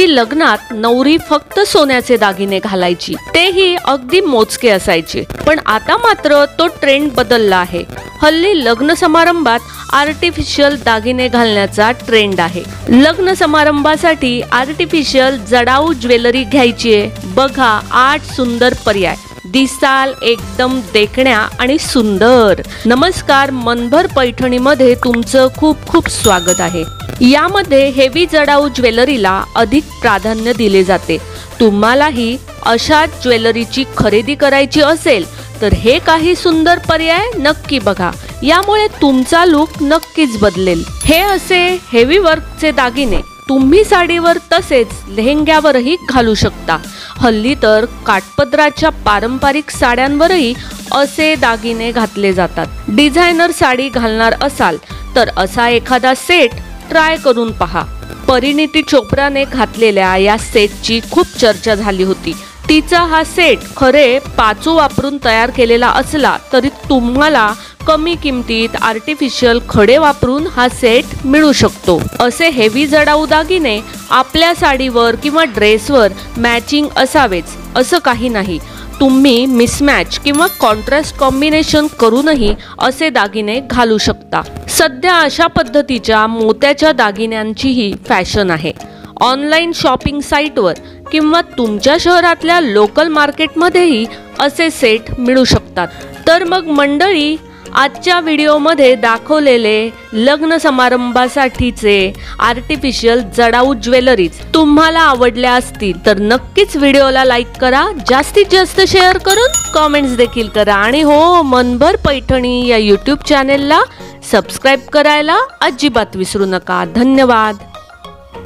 लग्नात नवरी फक्त सोन्याचे दागिने घालायची, तेही अगदी मोजके असायचे। पण आता मात्र तो ट्रेंड बदलला आहे। हल्ली लग्न समारंभात आर्टिफिशियल दागिने घालण्याचा ट्रेंड आहे। लग्न समारंभासाठी आर्टिफिशियल जडाऊ ज्वेलरी घ्यायची आहे, बघा 8 सुंदर पर्याय, दिसाल एकदम देखण्या आणि सुंदर। नमस्कार, मनभर पैठणीमध्ये तुमचं खूप खूप स्वागत आहे। यामध्ये हेवी जडाऊ ज्वेलरीला अधिक प्राधान्य दिले जाते। तुम्हालाही अशा ज्वेलरीची खरेदी करायची असेल तर हे काही सुंदर पर्याय नक्की बघा, यामुळे तुमचा लुक नक्कीच बदलेल। हे असे हेवी वर्कचे दागिने तुम्ही साडीवर तसेच लेहंग्यावरही घालू शकता। हल्ली तर काठपदराच्या पारंपरिक साड्यांवरही असे दागिने घातले जातात। डिझायनर साडी घालणार असाल तर असा एखादा सेट ट्राय करून पहा। परिणीती चोप्राने घातलेल्या या सेटची खूप चर्चा झाली होती। तिचा हा सेट खरे पाचू वापरून तयार केलेला असला तरी तुम्हाला कमी किमतीत आर्टिफिशियल खडे वापरून हा सेट मिळू शकतो। असे हेवी जडाऊ दागिने आपल्या साडीवर किंवा ड्रेसवर मॅचिंग असावेच असं काही नाही। तुम्ही मिसमॅच किंवा कॉन्ट्रास्ट कॉम्बिनेशन करूनही असे दागिने घालू शकता। सध्या अशा पद्धतीच्या मोत्याच्या दागिन्यांचीही फॅशन आहे। ऑनलाईन शॉपिंग साईटवर किंवा तुमच्या शहरातल्या लोकल मार्केटमध्येही असे सेट मिळू शकतात। तर मग मंडळी, आजच्या व्हिडिओमध्ये दाखवलेले लग्न समारंभासाठीचे आर्टिफिशियल जडाऊ ज्वेलरीज तुम्हाला आवडल्या असतील तर नक्कीच व्हिडिओला लाईक करा, जास्तीत जास्त शेअर करून कमेंट्स देखील करा आणि हो, मनभर पैठणी या यूट्यूब चॅनेलला सबस्क्राईब करायला अजिबात विसरू नका। धन्यवाद।